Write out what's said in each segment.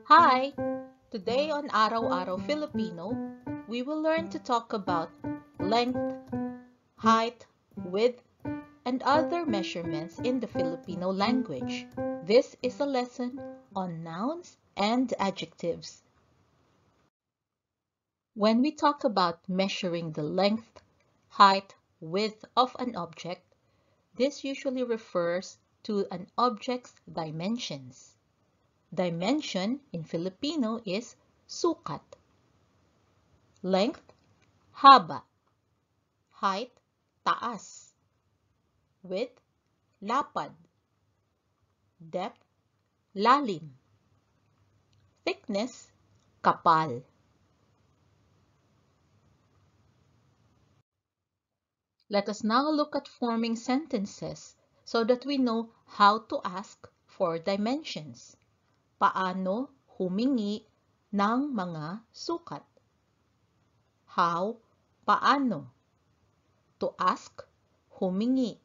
Hi! Today on Araw-Araw Filipino, we will learn to talk about length, height, width, and other measurements in the Filipino language. This is a lesson on nouns and adjectives. When we talk about measuring the length, height, width of an object, this usually refers to an object's dimensions. Dimension in Filipino is sukat. Length, haba. Height, taas. Width, lapad. Depth, lalim. Thickness, kapal. Let us now look at forming sentences so that we know how to ask for dimensions. Paano humingi ng mga sukat? How, paano. To ask, humingi.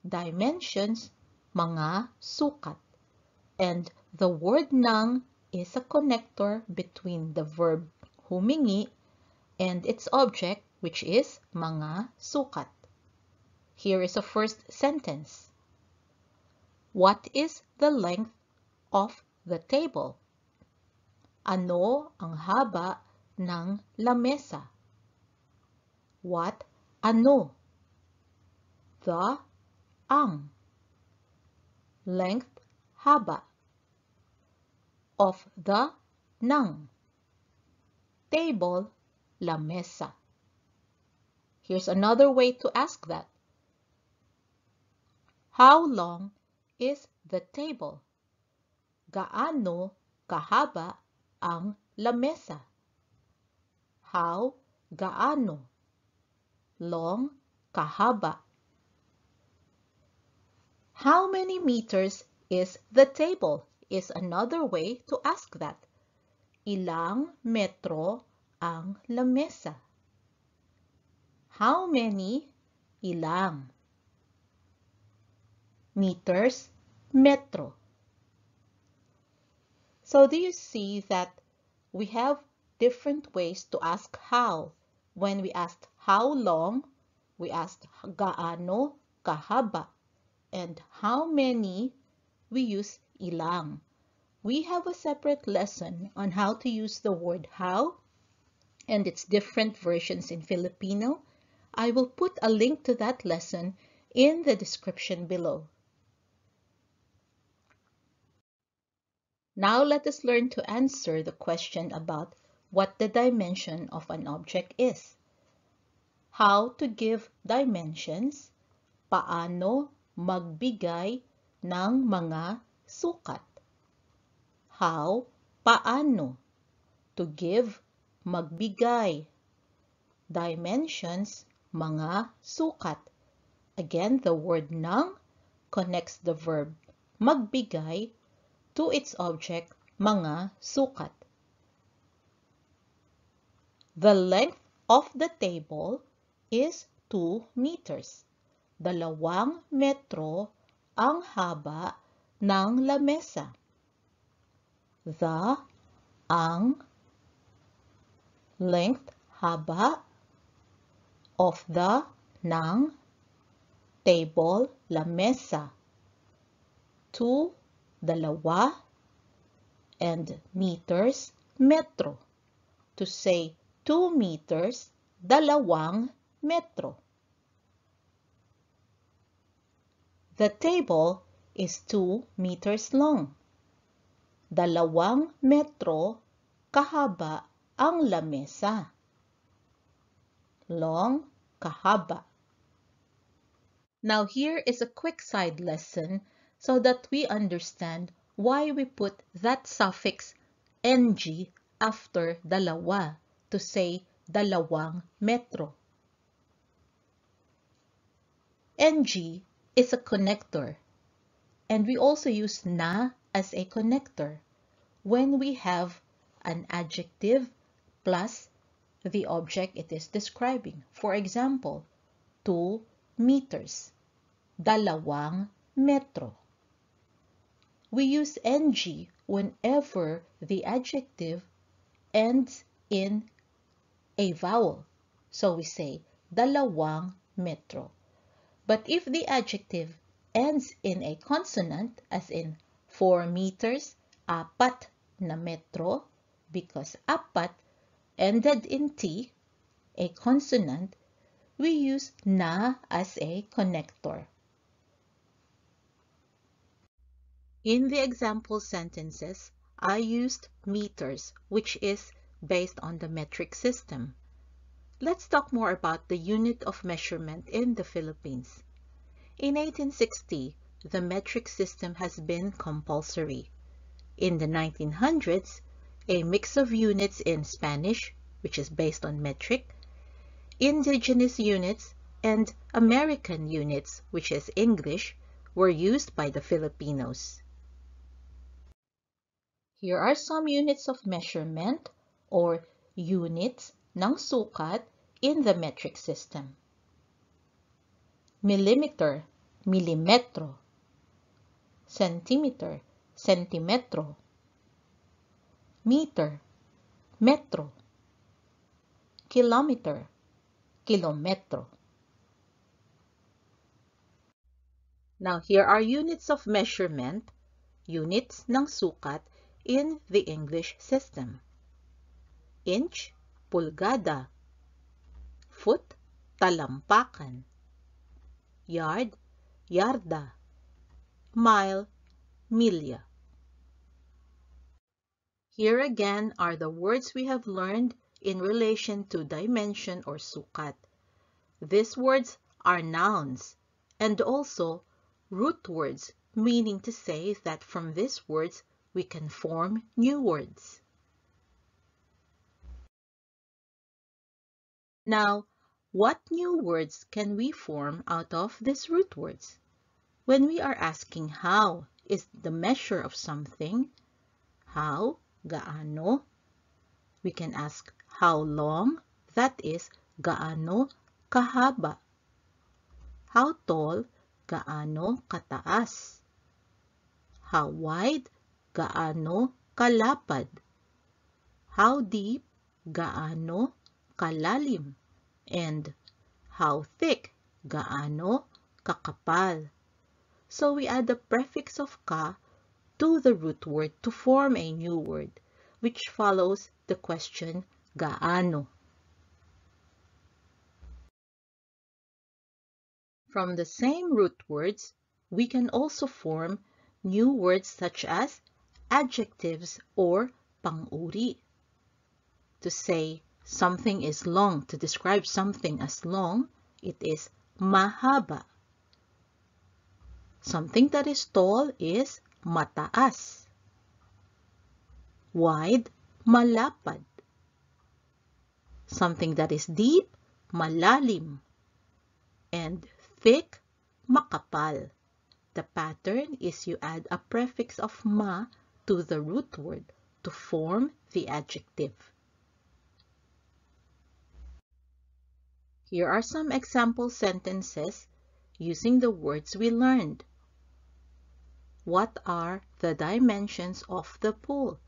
Dimensions, mga sukat. And the word ng is a connector between the verb humingi and its object, which is mga sukat. Here is a first sentence. What is the length of the table? Ano ang haba ng lamesa? What, ano. The, ang. Length, haba. Of the, ng. Table, lamesa. Here's another way to ask that. How long is the table? Gaano kahaba ang lamesa? How, gaano. Long, kahaba. How many meters is the table? Is another way to ask that. Ilang metro ang lamesa? How many, ilang. Meters, metro. So do you see that we have different ways to ask how? When we asked how long, we asked gaano kahaba. And how many, we use ilang. We have a separate lesson on how to use the word how and its different versions in Filipino. I will put a link to that lesson in the description below. Now let us learn to answer the question about what the dimension of an object is. How to give dimensions, paano magbigay ng mga sukat. How, paano. To give, magbigay. Dimensions, mga sukat. Again, the word ng connects the verb magbigay to its object, mga sukat. The length of the table is 2 meters. 2 metro ang haba ng lamesa. The, ang, length, haba, of the, ng, table, lamesa. 2, 2, and meters, metro. To say 2 meters, 2 metro. The table is 2 meters long. 2 metro kahaba ang lamesa. Long, kahaba. Now here is a quick side lesson so that we understand why we put that suffix ng after dalawa to say 2 metro. Ng is a connector, and we also use na as a connector when we have an adjective plus the object it is describing. For example, 2 meters, 2 metro. we use ng whenever the adjective ends in a vowel. So we say, dalawang metro. But if the adjective ends in a consonant, as in 4 meters, apat na metro, because apat ended in T, a consonant, we use na as a connector. In the example sentences, I used meters, which is based on the metric system. Let's talk more about the unit of measurement in the Philippines. In 1860, the metric system has been compulsory. In the 1900s, a mix of units in Spanish, which is based on metric, indigenous units, and American units, which is English, were used by the Filipinos. Here are some units of measurement or units ng sukat in the metric system. Millimeter, milimetro. Centimeter, centimetro. Meter, metro. Kilometer, kilometro. Now here are units of measurement, units ng sukat in the English system. Inch, pulgada. Foot, talampakan. Yard, yarda. Mile, milya. Here again are the words we have learned in relation to dimension or sukat. These words are nouns and also root words, meaning to say that from these words we can form new words. Now, what new words can we form out of these root words? When we are asking how is the measure of something, how, gaano, we can ask how long, that is, gaano kahaba. How tall, gaano kataas. How wide, gaano kalapad. How deep, gaano kalalim. And how thick, gaano kakapal. So we add the prefix of ka to the root word to form a new word, which follows the question gaano. From the same root words, we can also form new words such as adjectives or pang-uri. To say something is long, to describe something as long, it is mahaba. Something that is tall is mataas. Wide, malapad. Something that is deep, malalim. And thick, makapal. The pattern is you add a prefix of ma to the root word to form the adjective. Here are some example sentences using the words we learned. What are the dimensions of the pool?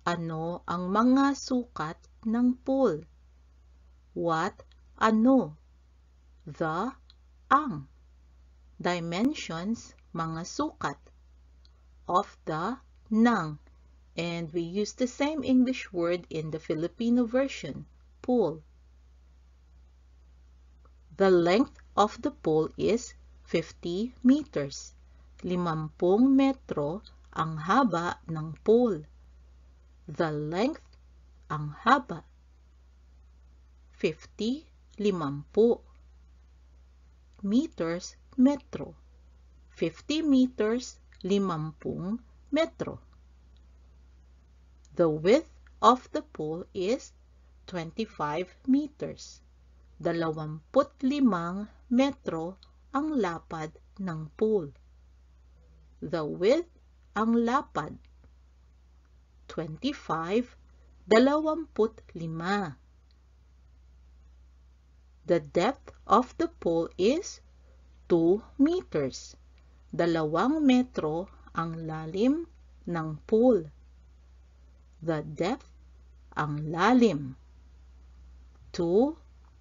Ano ang mga sukat ng pool? What, ano? The, ang. Dimensions, mga sukat. Of the, ng. And we use the same English word in the Filipino version, pool. The length of the pool is 50 meters. 50 metro ang haba ng pool. The length, ang haba. 50, 50. Meters, metro. 50 meters, 50 metro. The width of the pool is 25 meters. 25 metro ang lapad ng pool. The width, ang lapad. 25, 25. The depth of the pool is 2 meters. 2 metro ang lalim ng pool. The depth, ang lalim. 2,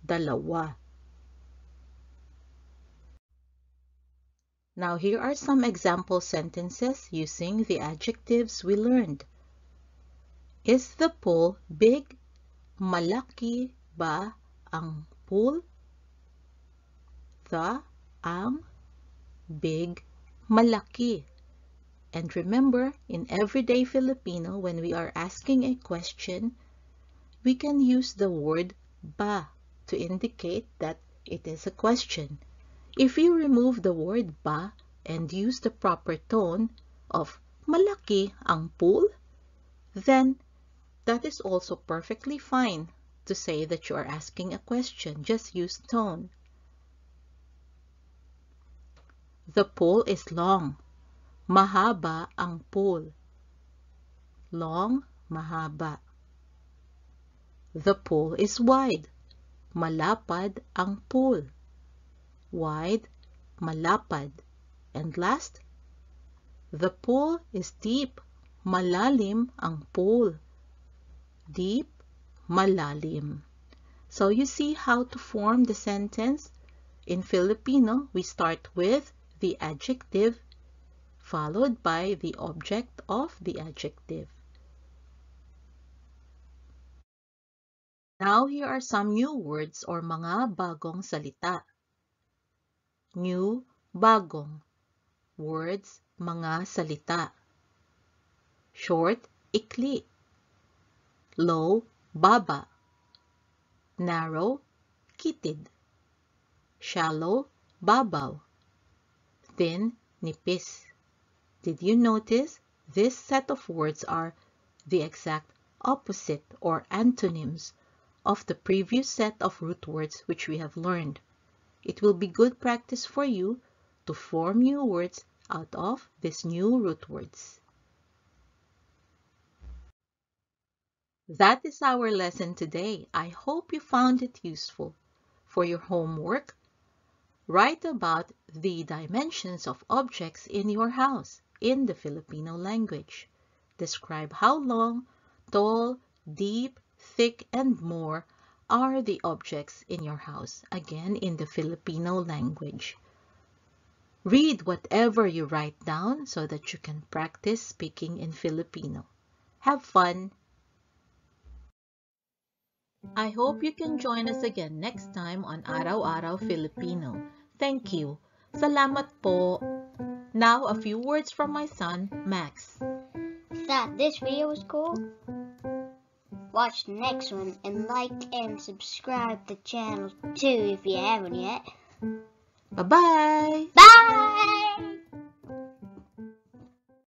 dalawa. Now here are some example sentences using the adjectives we learned. Is the pool big? Malaki ba ang pool? The, ang, big, malaki. And remember, in everyday Filipino, when we are asking a question, we can use the word ba to indicate that it is a question. If you remove the word ba and use the proper tone of malaki ang pool, then that is also perfectly fine to say that you are asking a question. Just use tone. The pool is long. Mahaba ang pool. Long, mahaba. The pool is wide. Malapad ang pool. Wide, malapad. And last, the pool is deep. Malalim ang pool. Deep, malalim. So you see how to form the sentence. In Filipino, we start with the adjective followed by the object of the adjective. Now here are some new words or mga bagong salita. New, bagong. Words, mga salita. Short, ikli. Low, baba. Narrow, kitid. Shallow, babaw. Thin, nipis. Did you notice this set of words are the exact opposite or antonyms of the previous set of root words which we have learned? It will be good practice for you to form new words out of these new root words. That is our lesson today. I hope you found it useful. For your homework, write about the dimensions of objects in your house in the Filipino language. Describe how long, tall, deep, thick, and more are the objects in your house, again in the Filipino language. Read whatever you write down so that you can practice speaking in Filipino. Have fun! I hope you can join us again next time on Araw-Araw Filipino. Thank you. Salamat po. Now, a few words from my son, Max. Thought this video was cool? Watch the next one and like and subscribe to the channel too if you haven't yet. Bye-bye! Bye!